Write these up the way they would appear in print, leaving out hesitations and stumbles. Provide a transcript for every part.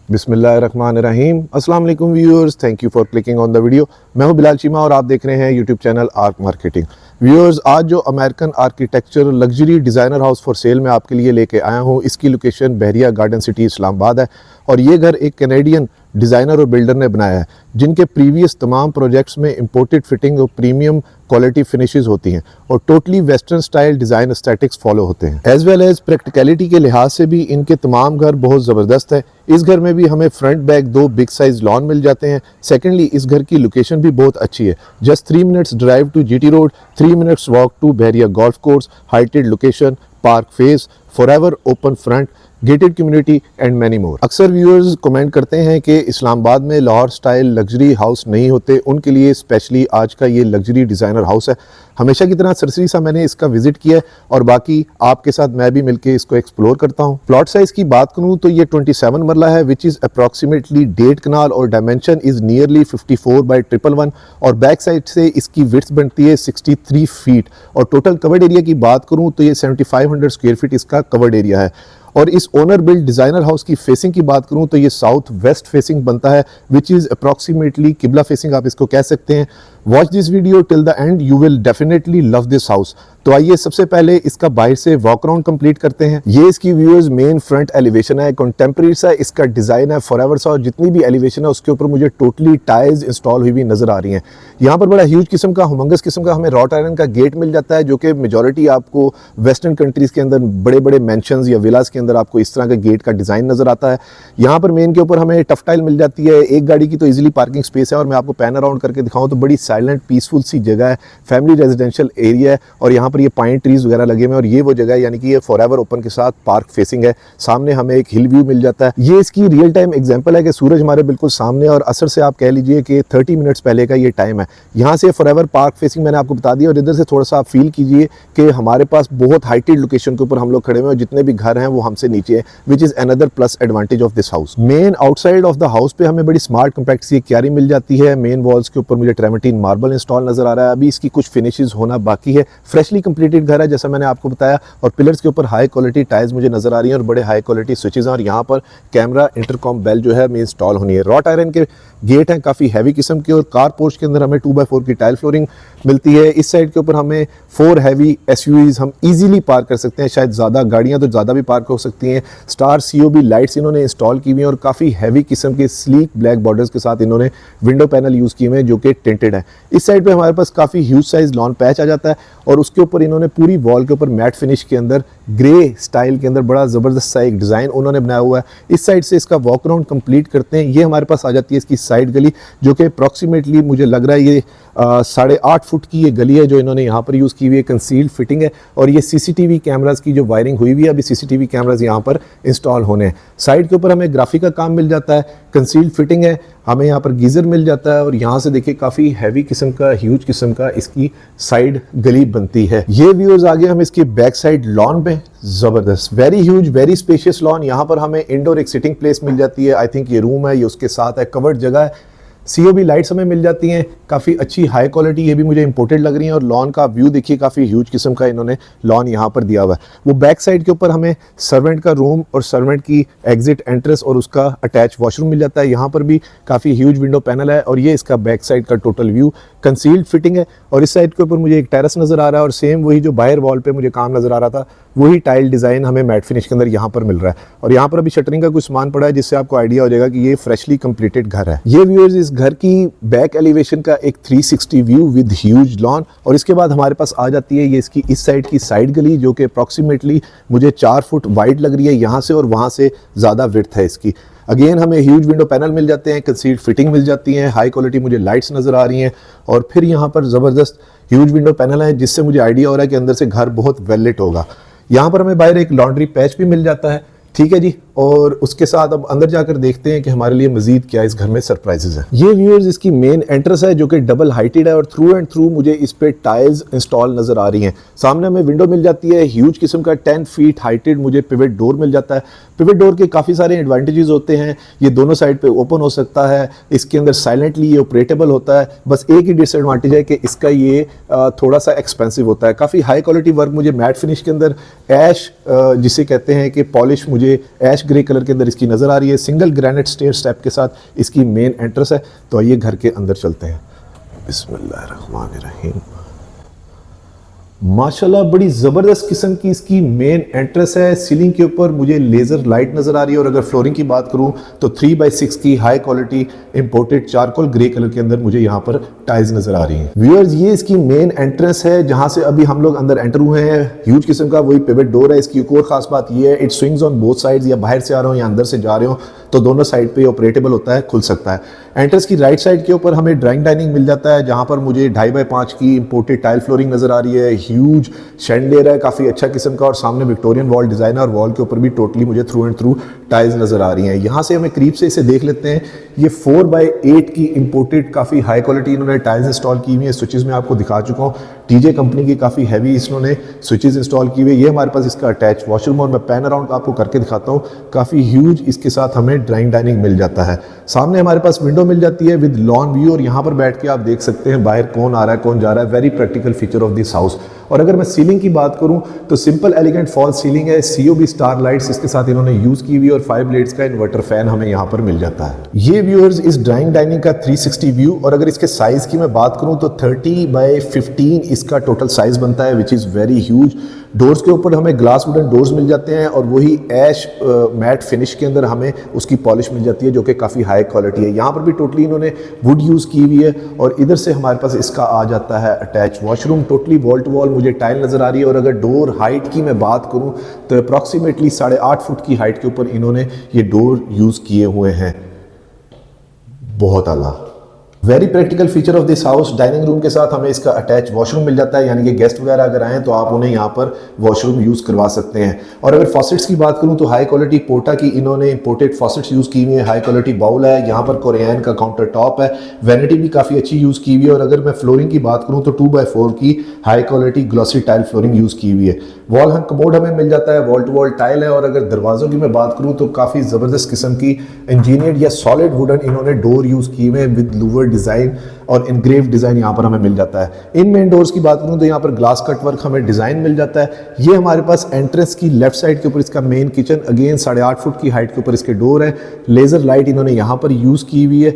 बिस्मिल्लाहिर्रहमानिर्रहीम। अस्सलाम वालेकुम viewers, thank you for clicking on the video. मैं हूं बिलाल चीमा और आप देख रहे हैं YouTube channel arc marketing. Viewers, आज जो American architecture luxury designer house for cell में आपके लिए लेके आया हूं, इसकी लोकेशन बहरिया गार्डन सिटी इस्लामाबाद है और ये घर एक कैनेडियन डिज़ाइनर और बिल्डर ने बनाया है, जिनके प्रीवियस तमाम प्रोजेक्ट्स में इंपोर्टेड फिटिंग और प्रीमियम क्वालिटी फिनिशेस होती हैं और totally western style design aesthetics follow होते हैं। एज वेल एज प्रैक्टिकलिटी के लिहाज से भी इनके तमाम घर बहुत ज़बरदस्त है। इस घर में भी हमें front back 2 big size lawn मिल जाते हैं। सेकेंडली, इस घर की लोकेशन भी बहुत अच्छी है। Just 3 minutes drive to GT road, 3 minutes walk to Bahria golf course, heighted location, park face, forever open front, gated community and many more. अक्सर व्यूअर्स कमेंट करते हैं कि इस्लामाबाद में लाहौर स्टाइल लग्जरी हाउस नहीं होते, उनके लिए स्पेशली आज का ये लग्जरी डिज़ाइनर हाउस है। हमेशा की तरह सरसरी सा मैंने इसका विजिट किया है और बाकी आपके साथ मैं भी मिलके इसको एक्सप्लोर करता हूँ। प्लॉट साइज की बात करूँ तो ये 27 मरला है, विच इज़ अप्रॉक्सीमेटली 1.5 कनाल और डायमेंशन इज़ नियरली 54/111 और बैक साइड से इसकी विड्थ बनती है 63 फीट और टोटल कवर्ड एरिया की बात करूँ तो ये 7500 स्क्वायर फीट इसका कवर्ड एरिया है। और इस ओनर बिल्ड डिज़ाइनर हाउस की फेसिंग की बात करूं तो ये साउथ वेस्ट फेसिंग बनता है, विच इज़ अप्रॉक्सीमेटली किबला फेसिंग आप इसको कह सकते हैं। Watch this video till the end, you will definitely love this house. तो आइए सबसे पहले इसका बाहर से वॉक अराउंड कंप्लीट करते हैं। ये इसकी व्यूअर्स मेन फ्रंट एलिवेशन है, कंटेम्प्रेरी सा इसका डिज़ाइन है, फॉरएवर सा, और जितनी भी एलिवेशन है उसके ऊपर मुझे टोटली टाइल्स इंस्टॉल हुई भी नजर आ रही हैं। यहाँ पर बड़ा ह्यूज किस्म का, हुमंगस किस्म का हमें रॉट आयरन का गेट मिल जाता है, जो कि मेजॉरिटी आपको वेस्टर्न कंट्रीज के अंदर बड़े बड़े मैंशंस या विलास के अंदर आपको इस तरह का गेट का डिज़ाइन नजर आता है। यहाँ पर मेन के ऊपर हमें टफ टाइल मिल जाती है। एक गाड़ी की तो इजीली पार्किंग स्पेस है और मैं आपको पैन अराउंड करके दिखाऊं तो बड़ी साइलेंट पीसफुल सी जगह है, फैमिली रेजिडेंशियल एरिया है और यहाँ पर ये पाइन ट्रीज वगैरह लगे हुए हैं और ये वो जगह है, यानी कि ये फॉरएवर ओपन के साथ पार्क फेसिंग है। सामने हमें एक हिल व्यू मिल जाता है। ये इसकी रियल टाइम एग्जांपल है कि सूरज हमारे बिल्कुल सामने और असर से आप कह लीजिए कि 30 मिनट्स पहले का ये टाइम है। यहाँ से फॉरएवर पार्क फेसिंग मैंने आपको बता दिया और इधर से थोड़ा सा आप फील कीजिए कि हमारे पास बहुत हाइटेड लोकेशन के ऊपर हम लोग खड़े हुए हैं और जितने भी घर हैं वो हमसे नीचे है, which is another plus advantage of this house. Main outside of the house पे हमें बड़ी स्मार्ट कॉम्पैक्ट सी क्यारी मिल जाती है। मेन वॉल्स के ऊपर मुझे ट्रेमेटीन मार्बल इंस्टॉल नजर आ रहा है। अभी इसकी कुछ फिनिशेस होना बाकी है। फ्रेशली कंप्लीटेड घर है जैसा मैंने आपको बताया और पिलर्स के ऊपर हाई क्वालिटी टाइल्स मुझे नजर आ रही हैं और बड़े हाई क्वालिटी स्विचेस हैं और यहाँ पर कैमरा इंटरकॉम बेल जो है में इंस्टॉल होनी है। रॉट आयरन के गेट हैं काफ़ी हैवी किस्म के और कार पोर्च के अंदर हमें 2x4 की टाइल फ्लोरिंग मिलती है। इस साइड के ऊपर हमें 4 हैवी एसयूवीज हम इजीली पार्क कर सकते हैं, शायद ज़्यादा गाड़ियाँ तो ज़्यादा भी पार्क हो सकती हैं। स्टार सीओबी लाइट्स इन्होंने इंस्टॉल की हुई हैं और काफ़ी हैवी किस्म के स्लीक ब्लैक बॉर्डर्स के साथ इन्होंने विंडो पैनल यूज़ किए हुए हैं जो कि टिंटेड है। इस साइड पे हमारे पास काफ़ी ह्यूज साइज लॉन पैच आ जाता है और उसके ऊपर इन्होंने पूरी वॉल के ऊपर मैट फिनिश के अंदर ग्रे स्टाइल के अंदर बड़ा ज़बरदस्त सा एक डिज़ाइन उन्होंने बनाया हुआ है। इस साइड से इसका वॉक अराउंड कंप्लीट करते हैं। ये हमारे पास आ जाती है इसकी साइड गली, जो कि अप्रॉक्सीमेटली मुझे लग रहा है ये 8.5 फुट की ये गली है जो इन्होंने यहाँ पर यूज़ की हुई है। कंसील्ड फिटिंग है और ये सीसीटीवी कैमरास की जो वायरिंग हुई हुई है, अभी सीसीटीवी कैमरास यहाँ पर इंस्टॉल होने हैं। साइड के ऊपर हमें ग्राफिक का काम मिल जाता है, कंसील्ड फिटिंग है, हमें यहाँ पर गीज़र मिल जाता है और यहाँ से देखिए काफ़ी हैवी किस्म का, ह्यूज किस्म का इसकी साइड गली बनती है। ये व्यूअर्स आगे हम इसकी बैक साइड लॉन पे, ज़बरदस्त, very huge, very spacious lawn. यहाँ पर हमें इंडोर एक सिटिंग प्लेस मिल जाती है। आई थिंक ये रूम है, ये उसके साथ है, कवर्ड जगह है। सीओबी लाइट्स हमें मिल जाती हैं, काफ़ी अच्छी हाई क्वालिटी, ये भी मुझे इंपोर्टेड लग रही हैं और लॉन का व्यू देखिए काफ़ी ह्यूज किस्म का इन्होंने लॉन यहाँ पर दिया हुआ है। वो बैक साइड के ऊपर हमें सर्वेंट का रूम और सर्वेंट की एग्जिट एंट्रेंस और उसका अटैच वॉशरूम मिल जाता है। यहाँ पर भी काफ़ी ह्यूज विंडो पैनल है और ये इसका बैक साइड का टोटल व्यू, कंसील्ड फिटिंग है। और इस साइड के ऊपर मुझे एक टेरेस नज़र आ रहा है और सेम वही जो बाहर वॉल पे मुझे काम नज़र आ रहा था वही टाइल डिज़ाइन हमें मैट फिनिश के अंदर यहाँ पर मिल रहा है। और यहाँ पर अभी शटरिंग का कुछ सामान पड़ा है जिससे आपको आइडिया हो जाएगा कि ये फ्रेशली कंप्लीटेड घर है। ये व्यूअर्स इस घर की बैक एलिवेशन का एक 360 व्यू विद ह्यूज लॉन और इसके बाद हमारे पास आ जाती है ये इसकी इस साइड की साइड गली, जो कि अप्रॉक्सीमेटली मुझे 4 फुट वाइड लग रही है। यहाँ से और वहाँ से ज़्यादा विड्थ है इसकी। अगेन हमें ह्यूज विंडो पैनल मिल जाते हैं, कंसील्ड फिटिंग मिल जाती हैं, हाई क्वालिटी मुझे लाइट्स नज़र आ रही हैं और फिर यहाँ पर ज़बरदस्त ह्यूज विंडो पैनल है जिससे मुझे आइडिया हो रहा है कि अंदर से घर बहुत वेल लिट होगा। यहाँ पर हमें बाहर एक लॉन्ड्री पैच भी मिल जाता है, ठीक है जी। और उसके साथ अब अंदर जाकर देखते हैं कि हमारे लिए मजीद क्या इस घर में सरप्राइजेज हैं। ये व्यूअर्स इसकी मेन एंट्रेंस है जो कि डबल हाइटेड है और थ्रू एंड थ्रू मुझे इस पे टाइल्स इंस्टॉल नजर आ रही हैं। सामने हमें विंडो मिल जाती है, ह्यूज किस्म का 10 फीट हाइटेड मुझे पिवट डोर मिल जाता है। पिवट डोर के काफ़ी सारे एडवांटेजेस होते हैं, ये दोनों साइड पे ओपन हो सकता है, इसके अंदर साइलेंटली ये ऑपरेटेबल होता है। बस एक ही डिसएडवांटेज है कि इसका ये थोड़ा सा एक्सपेंसिव होता है। काफ़ी हाई क्वालिटी वर्क मुझे मैट फिनिश के अंदर ऐश जिसे कहते हैं कि पॉलिश मुझे ऐश ऐश ग्रे कलर के अंदर इसकी नज़र आ रही है। सिंगल ग्रेनाइट स्टेयर स्टेप के साथ इसकी मेन एंट्रेंस है। तो आइए घर के अंदर चलते हैं। बिस्मिल्लाहिर्रहमानिर्रहीम। माशाल्लाह बड़ी ज़बरदस्त किस्म की इसकी मेन एंट्रेंस है। सीलिंग के ऊपर मुझे लेज़र लाइट नज़र आ रही है और अगर फ्लोरिंग की बात करूं तो 3/6 की high quality imported charcoal grey colour के अंदर मुझे यहाँ पर टाइल्स नज़र आ रही हैं। व्यूअर्स, ये इसकी मेन एंट्रेंस है जहाँ से अभी हम लोग अंदर एंटर हुए हैं। ह्यूज किस्म का वही पिवट डोर है। इसकी एक और खास बात ये है, it swings on both sides. या बाहर से आ रहे हो या अंदर से जा रहे हो तो दोनों साइड पे ऑपरेटेबल होता है, खुल सकता है। एंट्रेंस की राइट साइड के ऊपर हमें ड्राइंग डाइनिंग मिल जाता है जहाँ पर मुझे 2.5x5 की इंपोर्टेड टाइल फ्लोरिंग नज़र आ रही है। ह्यूज शैंडलियर है, काफ़ी अच्छा किस्म का, और सामने विक्टोरियन वॉल डिज़ाइन है और वॉल के ऊपर भी टोटली मुझे थ्रू एंड थ्रू टाइल्स नज़र आ रही हैं। यहाँ से हमें करीब से इसे देख लेते हैं। ये 4/8 की इंपोर्टेड काफ़ी हाई क्वालिटी इन्होंने टाइल्स इंस्टॉल की हुई है। स्विचेस में आपको दिखा चुका हूँ, टीजे कंपनी की काफ़ी हैवी इन्होंने स्विचेस इंस्टॉल की हुई है। ये हमारे पास इसका अटैच वॉशरूम, और मैं पैन अराउंड आपको करके दिखाता हूँ। काफ़ी ह्यूज इसके साथ हमें ड्राइंग डाइनिंग मिल जाता है। सामने हमारे पास विंडो मिल जाती है विद लॉन व्यू, और यहाँ पर बैठ के आप देख सकते हैं बाहर कौन आ रहा है कौन जा रहा है। Very practical feature of this house. और अगर मैं सीलिंग की बात करूं तो सिंपल एलिगेंट फॉल सीलिंग है। COB स्टार लाइट्स इसके साथ इन्होंने यूज की हुई, और 5 ब्लेड्स का इन्वर्टर फैन हमें यहाँ पर मिल जाता है। ये व्यूअर्स इस ड्राइंग डाइनिंग का 360 व्यू। और अगर इसके साइज की मैं बात करूं तो 30/15 इसका टोटल साइज बनता है, which is very huge. Doors के ऊपर हमें ग्लास वुडन डोर्स मिल जाते हैं, और वही ऐश मैट फिनिश के अंदर हमें उसकी पॉलिश मिल जाती है जो कि काफ़ी हाई क्वालिटी है। यहाँ पर भी टोटली इन्होंने वुड यूज़ की हुई है। और इधर से हमारे पास इसका आ जाता है attach washroom. Totally wall to wall मुझे टाइल नज़र आ रही है। और अगर डोर हाइट की मैं बात करूँ तो अप्रॉक्सीमेटली 8.5 फुट की हाइट के ऊपर इन्होंने ये डोर यूज़ किए हुए हैं। बहुत आला, very practical feature of this house. Dining room के साथ हमें इसका अटैच वॉशरूम मिल जाता है, यानी कि गेस्ट वगैरह अगर आए तो आप उन्हें यहाँ पर वॉशरूम यूज़ करवा सकते हैं। और अगर फॉसेट्स की बात करूँ तो हाई क्वालिटी पोटा की इन्होंने इंपोर्टेड फॉसेट्स यूज़ की हुई है। हाई क्वालिटी बाउल है, यहाँ पर कोरियन का काउंटर टॉप है, वैनिटी भी काफ़ी अच्छी यूज़ की हुई है। और अगर मैं फ्लोरिंग की बात करूँ तो 2/4 की high quality glossy tile flooring use की हुई है। वॉल हंग कमोड हमें मिल जाता है, वॉल टू वॉल टाइल है। और अगर दरवाज़ों की मैं बात करूँ तो काफ़ी ज़बरदस्त किस्म की इंजीनियर्ड या सॉलिड वुडन इन्होंने डोर यूज़ किए हुए हैं विद लूवर डिज़ाइन और इनग्रेव डिज़ाइन यहाँ पर हमें मिल जाता है। इन मेन डोर्स की बात करूँ तो यहाँ पर ग्लास कट वर्क हमें डिज़ाइन मिल जाता है। ये हमारे पास एंट्रेंस की लेफ्ट साइड के ऊपर इसका मेन किचन, अगेन 8.5 फुट की हाइट के ऊपर इसके डोर है। लेज़र लाइट इन्होंने यहाँ पर यूज़ की हुई है।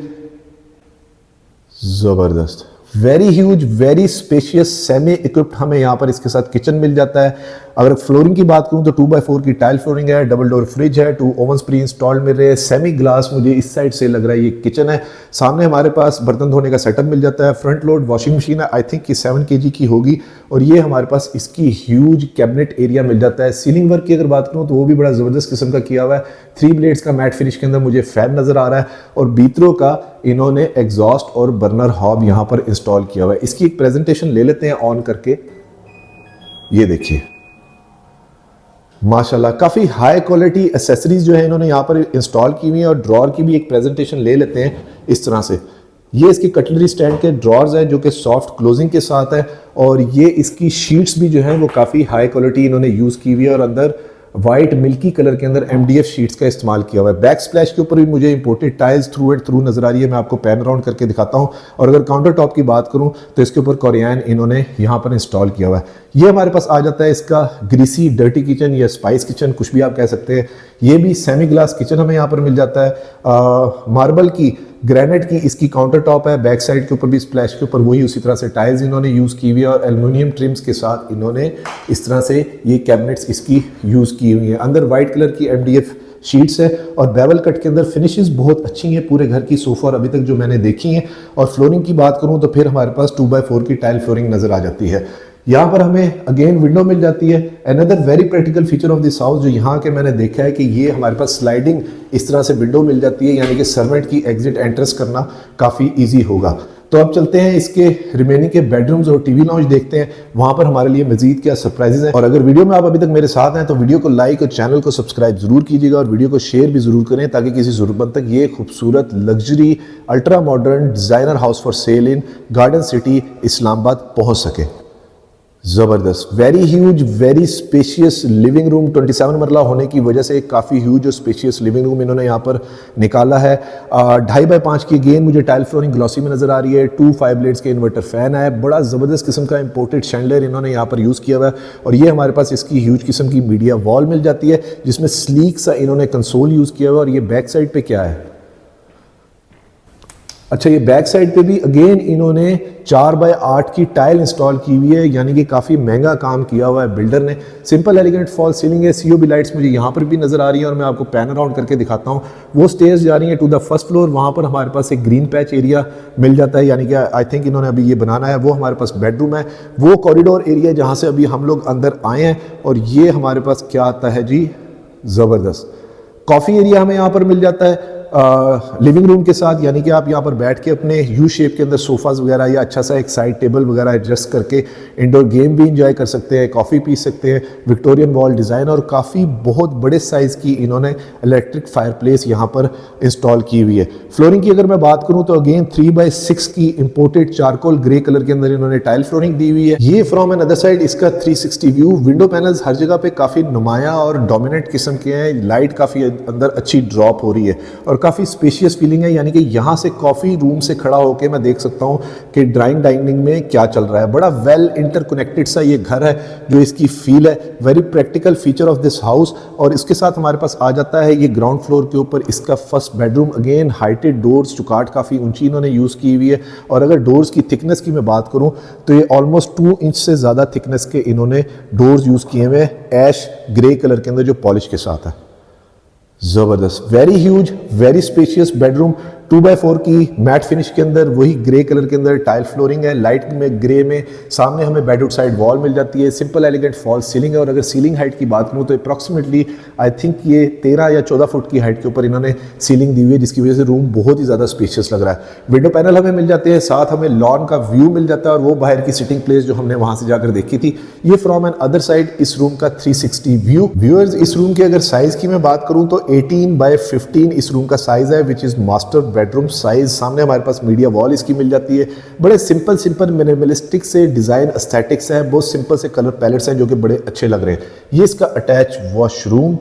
ज़बरदस्त, very huge, very spacious, semi equipped हमें यहाँ पर इसके साथ किचन मिल जाता है। अगर फ्लोरिंग की बात करूँ तो 2/4 की टाइल फ्लोरिंग है, डबल डोर फ्रिज है, 2 ओवन्स प्री इंस्टॉल्ड मिल रहे हैं। सेमी ग्लास मुझे इस साइड से लग रहा है ये किचन है। सामने हमारे पास बर्तन धोने का सेटअप मिल जाता है। फ्रंट लोड वॉशिंग मशीन है, आई थिंक कि 7 kg की होगी। और ये हमारे पास इसकी ह्यूज कैबिनेट एरिया मिल जाता है। सीलिंग वर्क की अगर बात करूँ तो वो भी बड़ा ज़बरदस्त किस्म का किया हुआ है। 3 ब्लेड्स का मैट फिनिश के अंदर मुझे फैन नज़र आ रहा है, और बीतरों का इन्होंने एग्जॉस्ट और बर्नर हॉब यहाँ पर इंस्टॉल किया हुआ है। इसकी एक प्रेजेंटेशन ले लेते हैं ऑन करके। ये देखिए माशाल्लाह, काफ़ी हाई क्वालिटी एसेसरीज जो है इन्होंने यहाँ पर इंस्टॉल की हुई है। और ड्रॉर की भी एक प्रेजेंटेशन ले लेते हैं इस तरह से। ये इसकी कटलरी स्टैंड के ड्रॉर्स है जो कि सॉफ्ट क्लोजिंग के साथ है। और ये इसकी शीट्स भी जो है वो काफ़ी हाई क्वालिटी इन्होंने यूज़ की हुई है, और अंदर वाइट मिल्की कलर के अंदर MDF शीट्स का इस्तेमाल किया हुआ है। बैक स्प्लैश के ऊपर भी मुझे imported tiles through and through नजर आ रही है। मैं आपको पैन राउंड करके दिखाता हूं। और अगर काउंटर टॉप की बात करूं तो इसके ऊपर कोरियन इन्होंने यहां पर इंस्टॉल किया हुआ है। ये हमारे पास आ जाता है इसका ग्रीसी डर्टी किचन या स्पाइस किचन, कुछ भी आप कह सकते हैं। ये भी सेमी ग्लास किचन हमें यहाँ पर मिल जाता है। मार्बल की, ग्रेनाइट की इसकी काउंटर टॉप है। बैक साइड के ऊपर भी स्प्लैश के ऊपर वही उसी तरह से टाइल्स इन्होंने यूज़ की हुई है, और एल्युमिनियम ट्रिम्स के साथ इन्होंने इस तरह से ये कैबिनेट्स इसकी यूज़ की हुई है। अंदर वाइट कलर की MDF शीट्स है, और बेवल कट के अंदर फिनिशेस बहुत अच्छी हैं पूरे घर की सोफा और अभी तक जो मैंने देखी हैं। और फ्लोरिंग की बात करूँ तो फिर हमारे पास 2/4 की टाइल फ्लोरिंग नज़र आ जाती है। यहाँ पर हमें अगेन विंडो मिल जाती है। Another very practical feature of this house जो यहाँ के मैंने देखा है कि ये हमारे पास स्लाइडिंग इस तरह से विंडो मिल जाती है, यानी कि सर्वेंट की एग्जिट एंट्रेंस करना काफ़ी ईजी होगा। तो अब चलते हैं इसके रिमेनिंग के बेडरूम्स और टीवी लॉन्च देखते हैं, वहाँ पर हमारे लिए मजीद क्या सरप्राइजेज हैं। और अगर वीडियो में आप अभी तक मेरे साथ हैं तो वीडियो को लाइक और चैनल को सब्सक्राइब जरूर कीजिएगा, और वीडियो को शेयर भी जरूर करें ताकि किसी ज़रूरतमंद तक ये खूबसूरत luxury ultra modern designer house for sale in Garden City Islamabad पहुँच सके। ज़बरदस्त, very huge, very spacious living room. 27 मरला होने की वजह से काफ़ी ह्यूज और स्पेशियस लिविंग रूम इन्होंने यहाँ पर निकाला है। 2.5x5 की गेन मुझे टाइल फ्लोरिंग ग्लॉसी में नज़र आ रही है। 2 5 ब्लेड्स के इन्वर्टर फैन है। बड़ा ज़बरदस्त किस्म का इंपोर्टेड शैंडलियर इन्होंने यहाँ पर यूज़ किया हुआ है। और ये हमारे पास इसकी ह्यूज किस्म की मीडिया वॉल मिल जाती है जिसमें स्लीक सा इन्होंने कंसोल यूज़ किया हुआ है। और ये बैक साइड पे क्या है, अच्छा ये बैक साइड पे भी अगेन इन्होंने 4x8 की टाइल इंस्टॉल की हुई है, यानी कि काफ़ी महंगा काम किया हुआ है बिल्डर ने। सिंपल एलिगेंट फॉल सीलिंग है। सीओबी लाइट्स मुझे यहाँ पर भी नज़र आ रही है और मैं आपको पैन अराउंड करके दिखाता हूँ। वो स्टेयर्स जा रही हैं टू द फर्स्ट फ्लोर। वहाँ पर हमारे पास एक ग्रीन पैच एरिया मिल जाता है, यानी कि आई थिंक इन्होंने अभी ये बनाना है। वो हमारे पास बेडरूम है। वो कॉरिडोर एरिया जहाँ से अभी हम लोग अंदर आए हैं। और ये हमारे पास क्या आता है जी, ज़बरदस्त कॉफ़ी एरिया हमें यहाँ पर मिल जाता है लिविंग रूम के साथ, यानी कि आप यहाँ पर बैठ के अपने यू शेप के अंदर सोफाज वगैरह या अच्छा सा एक साइड टेबल वगैरह एडजस्ट करके इंडोर गेम भी इंजॉय कर सकते हैं, कॉफ़ी पी सकते हैं। विक्टोरियन वॉल डिज़ाइन और काफ़ी बहुत बड़े साइज़ की इन्होंने इलेक्ट्रिक फायर प्लेस यहाँ पर इंस्टॉल की हुई है। फ्लोरिंग की अगर मैं बात करूँ तो अगेन 3x6 की इंपोर्टेड चारकोल ग्रे कलर के अंदर इन्होंने टाइल फ्लोरिंग दी हुई है। ये फ्रॉम एन अदर साइड इसका 360 व्यू। विंडो पैनल्स हर जगह पे काफ़ी नुमाया और डोमिनेट किस्म के हैं। लाइट काफ़ी अंदर अच्छी ड्रॉप हो रही है और काफ़ी स्पेशियस फीलिंग है, यानी कि यहाँ से कॉफ़ी रूम से खड़ा होकर मैं देख सकता हूँ कि ड्राइंग डाइनिंग में क्या चल रहा है। बड़ा वेल इंटरकनेक्टेड सा ये घर है जो इसकी फील है। Very practical feature of this house. और इसके साथ हमारे पास आ जाता है ये ग्राउंड फ्लोर के ऊपर इसका first bedroom. Again heighted doors, चुकाट काफ़ी ऊंची इन्होंने यूज़ की हुई है। और अगर डोर्स की थिकनेस की मैं बात करूँ तो ये ऑलमोस्ट 2 इंच से ज़्यादा थिकनेस के इन्होंने डोर्स यूज़ किए हुए ऐश ग्रे कलर के अंदर जो पॉलिश के साथ है। ज़बरदस्त, very huge, very spacious bedroom. 2x4 की मैट फिनिश के अंदर वही ग्रे कलर के अंदर टाइल फ्लोरिंग है, लाइट में ग्रे में। सामने हमें बेडरूम साइड वॉल मिल जाती है। सिंपल एलिगेंट फॉल सीलिंग है। और अगर सीलिंग हाइट की बात करूँ तो अप्रॉक्सीमेटली आई थिंक ये 13 या 14 फुट की हाइट के ऊपर इन्होंने सीलिंग दी हुई है, जिसकी वजह से रूम बहुत ही ज़्यादा स्पेशियस लग रहा है। विंडो पैनल हमें मिल जाते हैं, साथ हमें लॉन का व्यू मिल जाता है और वो बाहर की सिटिंग प्लेस जो हमने वहाँ से जाकर देखी थी। ये फ्रॉम एन अदर साइड इस रूम का 360 व्यू। व्यूअर्स, इस रूम के अगर साइज़ की मैं बात करूँ तो 18x15 इस रूम का साइज़ है, which is master bedroom size. सामने हमारे पास मीडिया वॉल इसकी मिल जाती है। बड़े सिंपल मिनिमलिस्टिक से डिज़ाइन एस्थेटिक्स है, बहुत सिंपल से कलर पैलेट्स हैं जो कि बड़े अच्छे लग रहे हैं। ये इसका अटैच वॉशरूम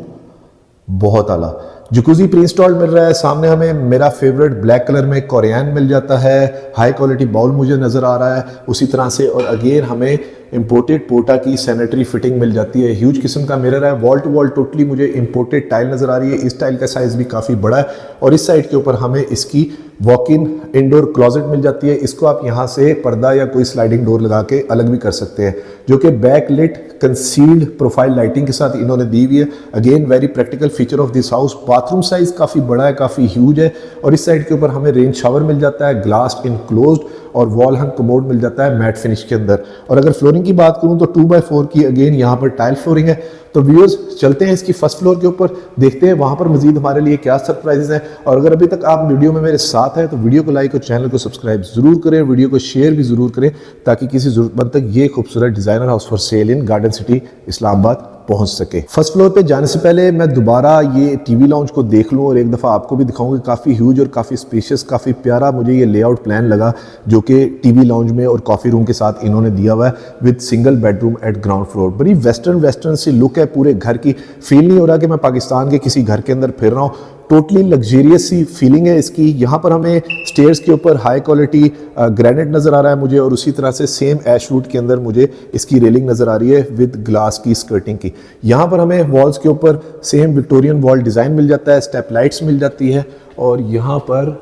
बहुत आला। जकूजी प्री इंस्टॉल्ड मिल रहा है। सामने हमें मेरा फेवरेट ब्लैक कलर में कोरियन मिल जाता है। हाई क्वालिटी बाउल मुझे नज़र आ रहा है उसी तरह से। और अगेन हमें इंपोर्टेड पोटा की सैनिटरी फिटिंग मिल जाती है। ह्यूज किस्म का मिरर है। वॉल टू वॉल टोटली मुझे इंपोर्टेड टाइल नज़र आ रही है। इस टाइल का साइज़ भी काफ़ी बड़ा है। और इस साइड के ऊपर हमें इसकी वॉक इन इंडोर क्लोजेट मिल जाती है। इसको आप यहाँ से पर्दा या कोई स्लाइडिंग डोर लगा के अलग भी कर सकते हैं, जो कि back lit concealed profile lighting के साथ इन्होंने दी हुई है। Again very practical feature of this house. Bathroom size काफ़ी बड़ा है, काफ़ी ह्यूज है। और इस साइड के ऊपर हमें रेन शावर मिल जाता है, ग्लास इनक्लोज्ड, और वॉल हंग कमोड मिल जाता है मैट फिनिश के अंदर। और अगर फ्लोरिंग की बात करूं तो 2x4 की अगेन यहाँ पर टाइल फ्लोरिंग है। तो व्यूअर्स चलते हैं इसकी फर्स्ट फ्लोर के ऊपर, देखते हैं वहाँ पर मजीद हमारे लिए क्या सरप्राइजेज हैं। और अगर अभी तक आप वीडियो में मेरे साथ हैं तो वीडियो को लाइक और चैनल को सब्सक्राइब जरूर करें, वीडियो को शेयर भी जरूर करें, ताकि किसी ज़रूरतमंद तक ये खूबसूरत designer house for sale in Garden City Islamabad पहुंच सके। फर्स्ट फ्लोर पे जाने से पहले मैं दोबारा ये टीवी लाउंज को देख लूं और एक दफ़ा आपको भी दिखाऊंगा। काफ़ी ह्यूज और काफ़ी स्पेशियस, काफ़ी प्यारा मुझे ये लेआउट प्लान लगा, जो कि टीवी लाउंज में और कॉफ़ी रूम के साथ इन्होंने दिया हुआ है with single bedroom eight ground floor. बड़ी वेस्टर्न सी लुक है पूरे घर की। फील नहीं हो रहा कि मैं पाकिस्तान के किसी घर के अंदर फिर रहा हूँ। टोटली लग्जरियस सी फीलिंग है इसकी। यहाँ पर हमें स्टेयर्स के ऊपर हाई क्वालिटी ग्रेनाइट नज़र आ रहा है मुझे, और उसी तरह से सेम ऐशवुड के अंदर मुझे इसकी रेलिंग नज़र आ रही है विद ग्लास की स्कर्टिंग की। यहाँ पर हमें वॉल्स के ऊपर सेम विक्टोरियन वॉल डिज़ाइन मिल जाता है, स्टेप लाइट्स मिल जाती है। और यहाँ पर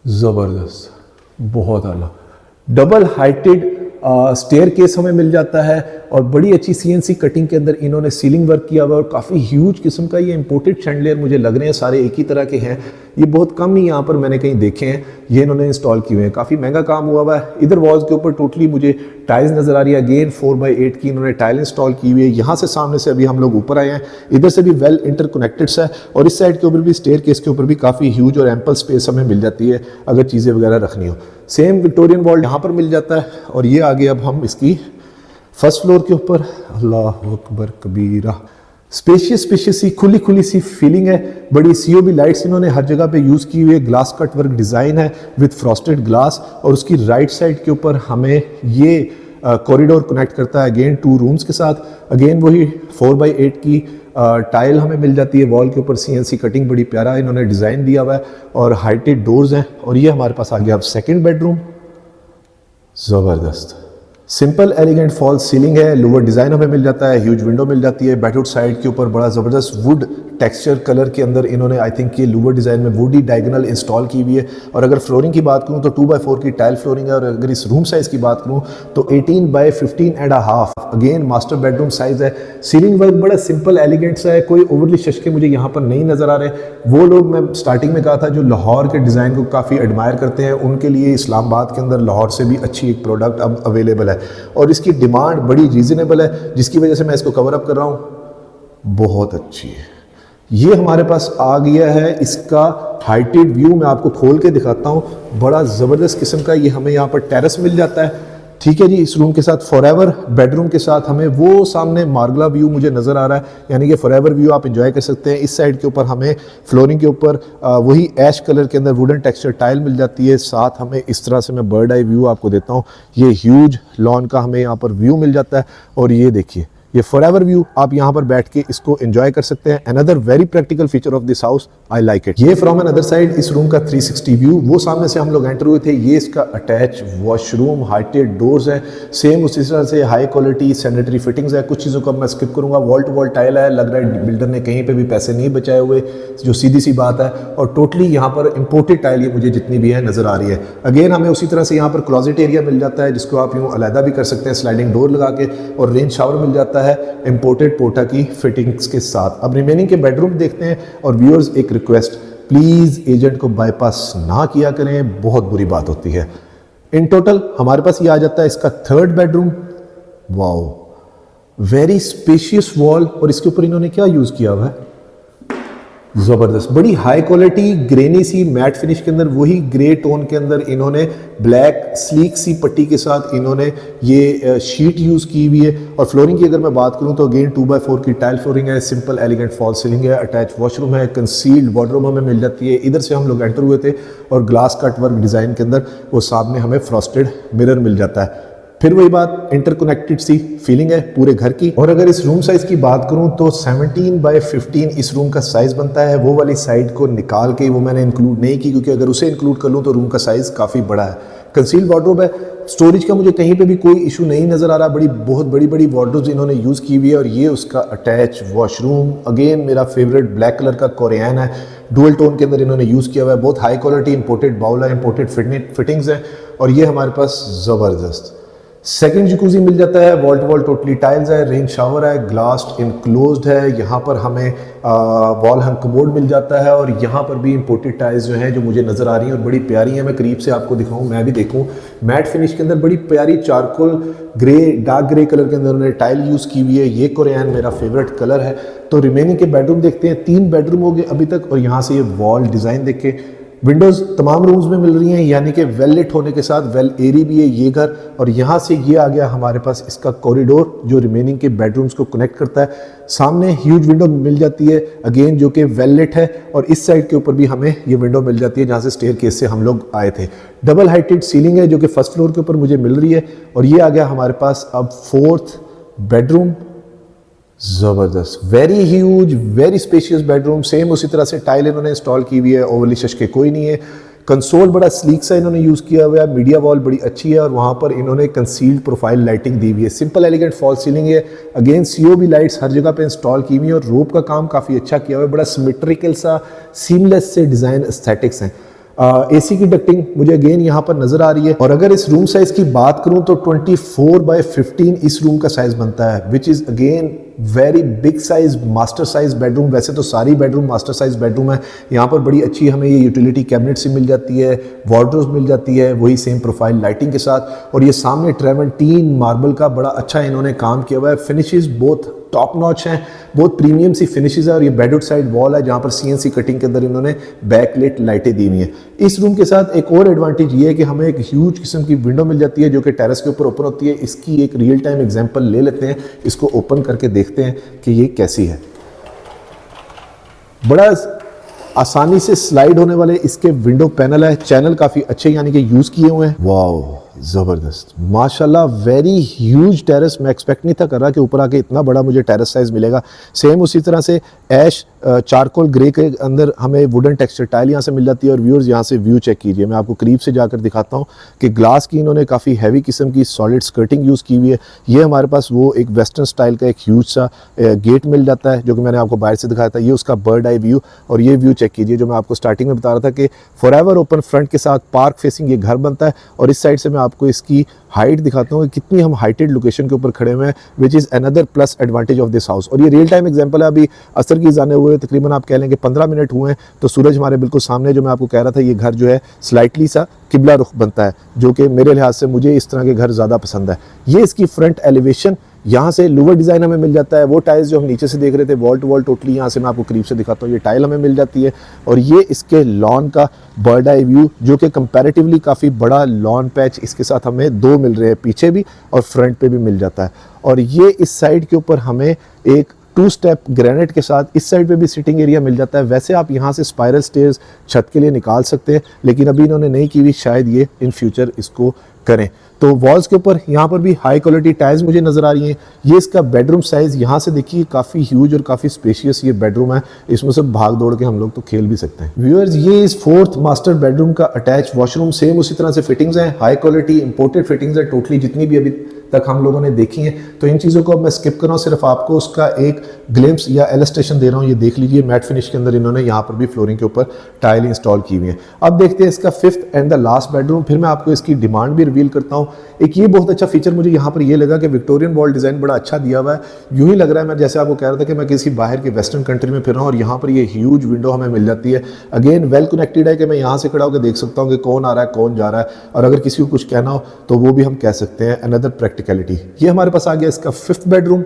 ज़बरदस्त, बहुत आला डबल हाइटेड स्टेयर केस हमें मिल जाता है। और बड़ी अच्छी CNC कटिंग के अंदर इन्होंने सीलिंग वर्क किया हुआ है। और काफ़ी ह्यूज किस्म का ये इंपोर्टेड शैंडलियर मुझे लग रहे हैं, सारे एक ही तरह के हैं। ये बहुत कम ही यहाँ पर मैंने कहीं देखे हैं, ये इन्होंने इंस्टॉल किए हुए हैं। काफ़ी महंगा काम हुआ हुआ है। इधर वॉल्स के ऊपर टोटली मुझे टाइल्स नज़र आ रही है। अगेन 4x8 की इन्होंने टाइल इंस्टॉल की हुई है। यहाँ से सामने से अभी हम लोग ऊपर आए हैं, इधर से भी वेल इंटरकनेक्टेड है। और इस साइड के ऊपर भी स्टेयर केस के ऊपर भी काफ़ी ह्यूज और एम्पल स्पेस हमें मिल जाती है अगर चीज़ें वगैरह रखनी हो। सेम विक्टोरियन वॉल यहाँ पर मिल जाता है। और ये आगे अब हम इसकी फर्स्ट फ्लोर के ऊपर, अल्लाह अकबर कबीरा, स्पेशियस सी खुली सी फीलिंग है। बड़ी COB लाइट्स इन्होंने हर जगह पे यूज़ की हुई है। ग्लास कट वर्क डिज़ाइन है विद फ्रॉस्टेड ग्लास। और उसकी राइट साइड के ऊपर हमें ये कॉरिडोर कनेक्ट करता है अगेन 2 रूम्स के साथ। अगेन वही 4x8 की टाइल हमें मिल जाती है, वॉल के ऊपर CNC कटिंग बड़ी प्यारा इन्होंने डिज़ाइन दिया हुआ है और हाइटेड डोर्स हैं। और ये हमारे पास आ गया अब सेकंड बेडरूम, ज़बरदस्त सिंपल एलिगेंट फॉल सीलिंग है, लोअर डिज़ाइन हमें मिल जाता है, ह्यूज विंडो मिल जाती है। बेडरूम साइड के ऊपर बड़ा ज़बरदस्त वुड टेक्सचर कलर के अंदर इन्होंने आई थिंक ये लोअर डिज़ाइन में वुडी डायगोनल इंस्टॉल की हुई है। और अगर फ्लोरिंग की बात करूँ तो 2x4 की टाइल फ्लोरिंग है। और अगर इस रूम साइज़ की बात करूँ तो 18x15.5 again master bedroom size है। सीलिंग वर्क बड़ा सिंपल एलिगेंट सा है, कोई ओवरली शशके मुझे यहाँ पर नहीं नज़र आ रहे। वो लोग मैं स्टार्टिंग में कहा था जो लाहौर के डिज़ाइन को काफ़ी एडमायर करते हैं, उनके लिए इस्लामाबाद के अंदर लाहौर से भी अच्छी एक प्रोडक्ट अब अवेलेबल है और इसकी डिमांड बड़ी रीज़नेबल है, जिसकी वजह से मैं इसको कवर अप कर रहा हूँ। बहुत अच्छी है। ये हमारे पास आ गया है इसका हाइटेड व्यू, मैं आपको खोल के दिखाता हूँ। बड़ा ज़बरदस्त किस्म का ये हमें यहाँ पर टेरेस मिल जाता है। ठीक है जी, इस रूम के साथ फॉरएवर बेडरूम के साथ हमें वो सामने मार्गला व्यू मुझे नज़र आ रहा है, यानी कि फॉरएवर व्यू आप एंजॉय कर सकते हैं। इस साइड के ऊपर हमें फ्लोरिंग के ऊपर वही ऐश कलर के अंदर वुडन टेक्सचर टाइल मिल जाती है। साथ हमें इस तरह से मैं बर्ड आई व्यू आपको देता हूँ, ये ह्यूज लॉन का हमें यहाँ पर व्यू मिल जाता है। और ये देखिए ये फॉरएवर व्यू, आप यहाँ पर बैठ के इसको एंजॉय कर सकते हैं। Another very practical feature of this house, I like it. ये फ्रॉम अनदर साइड इस रूम का 360 व्यू, वो सामने से हम लोग एंटर हुए थे। ये इसका अटैच वॉशरूम, हाइटेड डोर्स है, सेम उसी तरह से हाई क्वालिटी सैनिटरी फिटिंग्स है। कुछ चीज़ों को मैं स्किप करूँगा। वॉल टू वॉल टाइल है, लग रहा है बिल्डर ने कहीं पर भी पैसे नहीं बचाए हुए, जो सीधी सी बात है। और टोटली यहाँ पर इम्पोर्टेड टाइल ये मुझे जितनी भी है नज़र आ रही है। अगेन हमें उसी तरह से यहाँ पर क्लॉजेट एरिया मिल जाता है, जिसको आप यूँ अलहदा भी कर सकते हैं स्लाइडिंग डोर लगा के। और रेन शावर मिल जाता है इम्पोर्टेड पोर्टा की फिटिंग्स के साथ। अब रिमेनिंग के बेडरूम देखते हैं। और व्यूअर्स एक रिक्वेस्ट, प्लीज एजेंट को बाईपास ना किया करें, बहुत बुरी बात होती है। इन टोटल हमारे पास ये आ जाता है इसका third bedroom. Wow, very spacious wall, और इसके ऊपर इन्होंने क्या यूज किया हुआ है, जबरदस्त, बड़ी हाई क्वालिटी ग्रेनी सी मैट फिनिश के अंदर, वही ग्रे टोन के अंदर इन्होंने ब्लैक स्लीक सी पट्टी के साथ इन्होंने ये शीट यूज़ की हुई है। और फ्लोरिंग की अगर मैं बात करूं तो अगेन 2x4 की टाइल फ्लोरिंग है, सिंपल एलिगेंट फॉल सीलिंग है, अटैच वॉशरूम है, कंसील्ड वार्डरोब हमें मिल जाती है। इधर से हम लोग एंटर हुए थे और ग्लास कट वर्क डिज़ाइन के अंदर वो सामने हमें फ्रॉस्टेड मिरर मिल जाता है। फिर वही बात, इंटरकनेक्टेड सी फीलिंग है पूरे घर की। और अगर इस रूम साइज की बात करूं तो 17x15 इस रूम का साइज बनता है। वो वाली साइड को निकाल के वो मैंने इंक्लूड नहीं की, क्योंकि अगर उसे इंक्लूड कर लूं तो रूम का साइज काफ़ी बड़ा है। कंसील्ड वार्डरोब है, स्टोरेज का मुझे कहीं पे भी कोई इशू नहीं नज़र आ रहा। बहुत बड़ी बड़ी वार्डरोब्स इन्होंने यूज़ की हुई है। और ये उसका अटैच वॉशरूम, अगेन मेरा फेवरेट ब्लैक कलर का कोरियन है, डुअल टोन के अंदर इन्होंने यूज़ किया हुआ है। बहुत हाई क्वालिटी इंपोर्टेड बाउल है, इंपोर्टेड फिटिंग्स है। और ये हमारे पास ज़बरदस्त सेकंड जकूजी मिल जाता है, wall to wall totally tiles है, रेन शावर है, ग्लास इनक्लोज्ड है। यहाँ पर हमें वॉल हंग कमोड मिल जाता है। और यहाँ पर भी इंपोर्टेड टाइल्स जो हैं जो मुझे नज़र आ रही हैं और बड़ी प्यारी हैं। मैं करीब से आपको दिखाऊं, मैं भी देखूं, मैट फिनिश के अंदर बड़ी प्यारी charcoal grey, dark grey colour के अंदर उन्होंने टाइल यूज़ की हुई है। ये कोरियन मेरा फेवरेट कलर है। तो रिमेनिंग के बेडरूम देखते हैं। 3 बेडरूम हो गए अभी तक। और यहाँ से ये वॉल डिज़ाइन देख के विंडोज़ तमाम रूम्स में मिल रही हैं, यानी कि वेल लिट होने के साथ वेल एरी भी है ये घर। और यहाँ से ये आ गया हमारे पास इसका कॉरिडोर जो रिमेनिंग के बेडरूम्स को कनेक्ट करता है। सामने ह्यूज विंडो मिल जाती है अगेन, जो कि वेल लिट है। और इस साइड के ऊपर भी हमें ये विंडो मिल जाती है जहाँ से स्टेयर केस से हम लोग आए थे। डबल हाइटेड सीलिंग है जो कि फर्स्ट फ्लोर के ऊपर मुझे मिल रही है। और ये आ गया हमारे पास अब फोर्थ बेडरूम। जबरदस्त, very huge, very spacious bedroom. Same उसी तरह से टाइल इन्होंने इंस्टॉल की हुई है, ओवरली शशके कोई नहीं है। कंसोल बड़ा स्लीक सा इन्होंने यूज़ किया हुआ है। मीडिया वॉल बड़ी अच्छी है और वहाँ पर इन्होंने कंसील्ड प्रोफाइल लाइटिंग दी हुई है। सिंपल एलिगेंट फॉल सीलिंग है। अगेन COB लाइट्स हर जगह पे इंस्टॉल की हुई है और रोप का काम काफ़ी अच्छा किया हुआ है। बड़ा सिमेट्रिकल सा सीमलेस से डिज़ाइन एस्थेटिक्स हैं। AC की डक्टिंग मुझे अगेन यहाँ पर नज़र आ रही है। और अगर इस रूम साइज़ की बात करूँ तो 24x15 इस रूम का साइज़ बनता है, which is again very big size, master size bedroom. वैसे तो सारी बेडरूम मास्टर साइज बेडरूम है। यहाँ पर बड़ी अच्छी हमें ये यूटिलिटी कैबिनेट से मिल जाती है, वार्डरोब्स मिल जाती है, वही सेम प्रोफाइल लाइटिंग के साथ। और ये सामने ट्रेवेंटीन मार्बल का बड़ा अच्छा इन्होंने काम किया हुआ है। फिनिशेस बहुत टॉप नॉच हैं, बहुत प्रीमियम सी फिनिशेस है। और ये बेडरूम साइड वॉल है जहाँ पर CNC कटिंग के अंदर इन्होंने बैकलेट लाइटें दी हुई हैं। इस रूम के साथ एक और एडवांटेज ये है कि हमें एक ह्यूज किस्म की विंडो मिल जाती है जो कि टेरेस के ऊपर ओपन होती है। इसकी एक रियल टाइम एग्जांपल ले लेते हैं, इसको ओपन करके देखते हैं कि ये कैसी है। बड़ा आसानी से स्लाइड होने वाले इसके विंडो पैनल है, चैनल काफ़ी अच्छे यानी कि यूज़ किए हुए हैं। वाओ, ज़बरदस्त माशाल्लाह, वेरी ह्यूज टेरेस। मैं एक्सपेक्ट नहीं था कर रहा कि ऊपर आके इतना बड़ा मुझे टेरेस साइज़ मिलेगा। सेम उसी तरह से ऐश चारकोल ग्रे के अंदर हमें वुडन टेक्सचर टाइल यहाँ से मिल जाती है। और व्यूअर्स यहाँ से व्यू चेक कीजिए, मैं आपको करीब से जाकर दिखाता हूँ कि ग्लास की इन्होंने काफ़ी हैवी किस्म की सॉलिड स्कर्टिंग यूज़ की हुई है। ये हमारे पास वो एक वेस्टर्न स्टाइल का एक ह्यूज सा गेट मिल जाता है जो कि मैंने आपको बाहर से दिखाया था। ये उसका बर्ड आई व्यू, और ये व्यू चेक कीजिए जो मैं आपको स्टार्टिंग में बता रहा था कि फॉरएवर ओपन फ्रंट के साथ पार्क फेसिंग ये घर बनता है। और इस साइड से मैं आपको इसकी हाइट दिखाता हूँ कि कितनी हम हाइटेड लोकेशन के ऊपर खड़े हुए हैं, which is another plus advantage of this house. और ये रियल टाइम एग्जांपल है, अभी असर की जाने हुए तकरीबन आप कह लें कि 15 मिनट हुए हैं, तो सूरज हमारे बिल्कुल सामने, जो मैं आपको कह रहा था, ये घर जो है स्लाइटली सा किबला रुख बनता है, जो कि मेरे लिहाज से मुझे इस तरह के घर ज़्यादा पसंद है। ये इसकी फ्रंट एलिवेशन, यहाँ से लूवर डिज़ाइन हमें मिल जाता है। वो टाइल्स जो हम नीचे से देख रहे थे वॉल टू वॉल टोटली, यहाँ से मैं आपको करीब से दिखाता हूँ, ये टाइल हमें मिल जाती है। और ये इसके लॉन का बर्ड आई व्यू, जो कि कंपैरेटिवली काफ़ी बड़ा लॉन पैच इसके साथ हमें 2 मिल रहे हैं, पीछे भी और फ्रंट पे भी मिल जाता है। और ये इस साइड के ऊपर हमें एक 2 स्टेप ग्रेनाइट के साथ इस साइड पे भी सिटिंग एरिया मिल जाता है। वैसे आप यहाँ से स्पाइरल स्टेयर्स छत के लिए निकाल सकते हैं, लेकिन अभी इन्होंने नहीं की हुई, शायद ये इन फ्यूचर इसको करें। तो वॉल्स के ऊपर यहाँ पर भी हाई क्वालिटी टाइल्स मुझे नज़र आ रही हैं। ये इसका बेडरूम साइज़ यहाँ से देखिए काफ़ी ह्यूज और काफ़ी स्पेशियस ये बेडरूम है। इसमें से भाग दौड़ के हम लोग तो खेल भी सकते हैं। व्यूअर्स, ये इस 4th मास्टर बेडरूम का अटैच वॉशरूम, सेम उसी तरह से फिटिंग्स हैं, हाई क्वालिटी इंपोर्टेड फिटिंग्स है टोटली, जितनी भी अभी तक हम लोगों ने देखी हैं। तो इन चीज़ों को अब मैं स्किप कर रहा हूँ, सिर्फ आपको उसका एक ग्लिम्स या इलस्ट्रेशन दे रहा हूँ। ये देख लीजिए, मैट फिनिश के अंदर इन्होंने यहाँ पर भी फ्लोरिंग के ऊपर टाइल इंस्टॉल की हुई है। अब देखते हैं इसका 5th and the last bedroom, फिर मैं आपको इसकी डिमांड भी रिवील करता हूँ। एक ये बहुत अच्छा फीचर मुझे यहाँ पर ये लगा कि विक्टोरियन वॉल डिज़ाइन बड़ा अच्छा दिया हुआ है। यूँ ही लग रहा है, मैं जैसे आपको कह रहा था कि मैं किसी बाहर के वेस्टर्न कंट्री में फिर रहा हूँ, और यहाँ पर ये ह्यूज विंडो हमें मिल जाती है। अगेन वेल कनेक्टेड है कि मैं यहाँ से खड़ा होकर देख सकता हूँ कि कौन आ रहा है कौन जा रहा है, और अगर किसी को कुछ कहना हो तो वो भी हम कह सकते हैं। अनदर प्रैक्टिकलिटी, ये हमारे पास आ गया इसका 5th बेडरूम।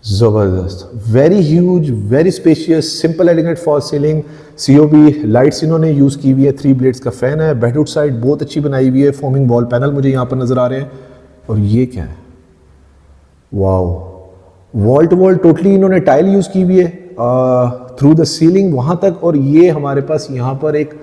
जबरदस्त, very huge, very spacious, simple elegant fall ceiling, COB lights इन्होंने यूज़ की हुई है, 3 ब्लेड्स का फैन है, बेडरूम साइड बहुत अच्छी बनाई हुई है, फोमिंग वॉल पैनल मुझे यहाँ पर नज़र आ रहे हैं। और ये क्या है, wow, wall to wall totally इन्होंने टाइल यूज़ की हुई है थ्रू द सीलिंग वहाँ तक। और ये हमारे पास यहाँ पर एक,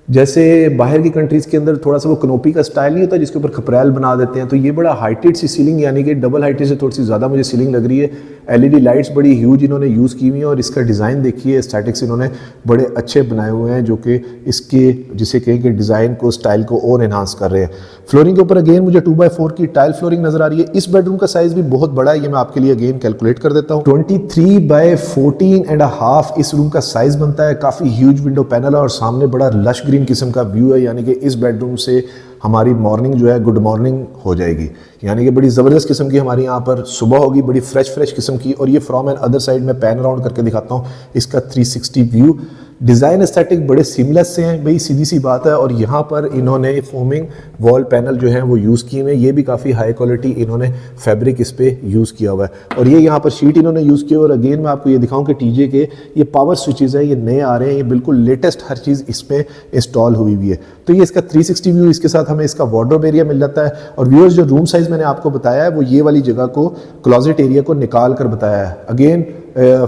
जैसे बाहर की कंट्रीज़ के अंदर थोड़ा सा वो कनोपी का स्टाइल नहीं होता जिसके ऊपर खपरेल बना देते हैं, तो ये बड़ा हाइटेड सी सीलिंग, यानी कि डबल हाइटेड से थोड़ी सी ज़्यादा मुझे सीलिंग लग रही है। एलईडी लाइट्स बड़ी ह्यूज इन्होंने यूज़ की हुई हैं, और इसका डिज़ाइन देखिए, स्टैटिक्स इन्होंने बड़े अच्छे बनाए हुए हैं, जो कि इसके जिसे कहें कि डिज़ाइन को, स्टाइल को और एनहांस कर रहे हैं। फ्लोरिंग के ऊपर अगेन मुझे 2x4 की टाइल फ्लोरिंग नज़र आ रही है। इस बेडरूम का साइज़ भी बहुत बड़ा है, ये मैं आपके लिए अगेन कैलकुलेट कर देता हूँ। 23x14.5 इस रूम का साइज़ बनता है। काफ़ी ह्यूज विंडो पैनल है, और सामने बड़ा लश ग्रीन किस्म का व्यू है, यानी कि इस बेडरूम से हमारी मॉर्निंग जो है गुड मॉर्निंग हो जाएगी, यानी कि बड़ी ज़बरदस्त किस्म की हमारी यहाँ पर सुबह होगी, बड़ी फ्रेश किस्म की। और ये फ्रॉम एन अदर साइड में पैन अराउंड करके दिखाता हूँ इसका 360 व्यू। डिज़ाइन एस्थेटिक बड़े सीमलेस से हैं भाई, सीधी सी बात है। और यहाँ पर इन्होंने फोमिंग वॉल पैनल जो है वो यूज़ किए हुए हैं, ये भी काफ़ी हाई क्वालिटी इन्होंने फैब्रिक इस पर यूज़ किया हुआ है। और ये यहाँ पर शीट इन्होंने यूज़ किया। और अगेन मैं आपको ये दिखाऊँ कि टीजे के ये पावर स्विचेज़ हैं, ये नए आ रहे हैं, ये बिल्कुल लेटेस्ट हर चीज़ इस पर इंस्टॉल हुई हुई है। तो ये इसका 360 व्यू, इसके साथ हमें इसका वार्डरोब एरिया मिल जाता है। और व्यूअर्स, जो रूम साइज़ मैंने आपको बताया है वो ये वाली जगह को, क्लोजेट एरिया को निकाल कर बताया है। Again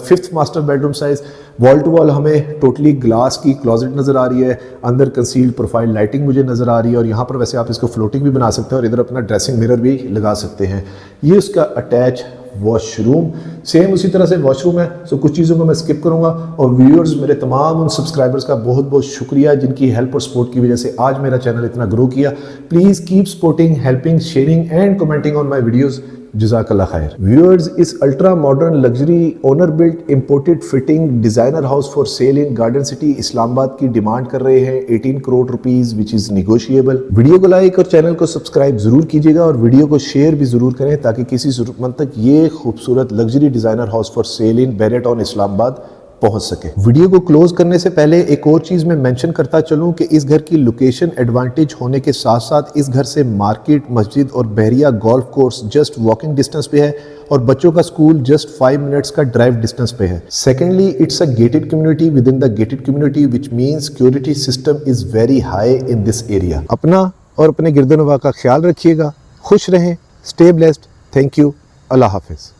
5th master bedroom size, wall to wall हमें टोटली ग्लास की क्लोजेट नज़र आ रही है, अंदर कंसील्ड प्रोफाइल लाइटिंग मुझे नज़र आ रही है। और यहाँ पर वैसे आप इसको फ्लोटिंग भी बना सकते हैं, और इधर अपना ड्रेसिंग मिरर भी लगा सकते हैं। ये उसका अटैच वॉशरूम, सेम उसी तरह से वॉशरूम है। सो कुछ चीज़ों को मैं स्किप करूँगा। और व्यूअर्स, मेरे तमाम उन सब्सक्राइबर्स का बहुत बहुत शुक्रिया जिनकी हेल्प और सपोर्ट की वजह से आज मेरा चैनल इतना ग्रो किया। Please keep supporting, helping, sharing and commenting on my videos. जज़ाकल्लाह खैर। व्यूअर्स, इस ultra modern luxury owner built imported fitting designer house for sale in Garden City Islamabad की डिमांड कर रहे हैं 18 crore rupees, which is negotiable. Video को like और channel को सब्सक्राइब जरूर कीजिएगा, और वीडियो को शेयर भी जरूर करें ताकि किसी ज़रूरतमंद तक ये खूबसूरत luxury designer house for sale in Bahria Town Islamabad पहुंच सके। वीडियो को क्लोज करने से पहले एक और चीज़ मैं मेंशन करता चलूं कि इस घर की लोकेशन एडवांटेज होने के साथ साथ इस घर से मार्केट, मस्जिद और Bahria golf course just walking distance पे है, और बच्चों का स्कूल जस्ट 5 मिनट्स का ड्राइव डिस्टेंस पे है। Secondly, it's a gated community with in the gated community, which means security system is very high in this area. अपना और अपने गिरदोनवा का ख्याल रखिएगा, खुश रहें, स्टे ब्लेस्ड, थैंक यू, अल्लाह हाफिज़।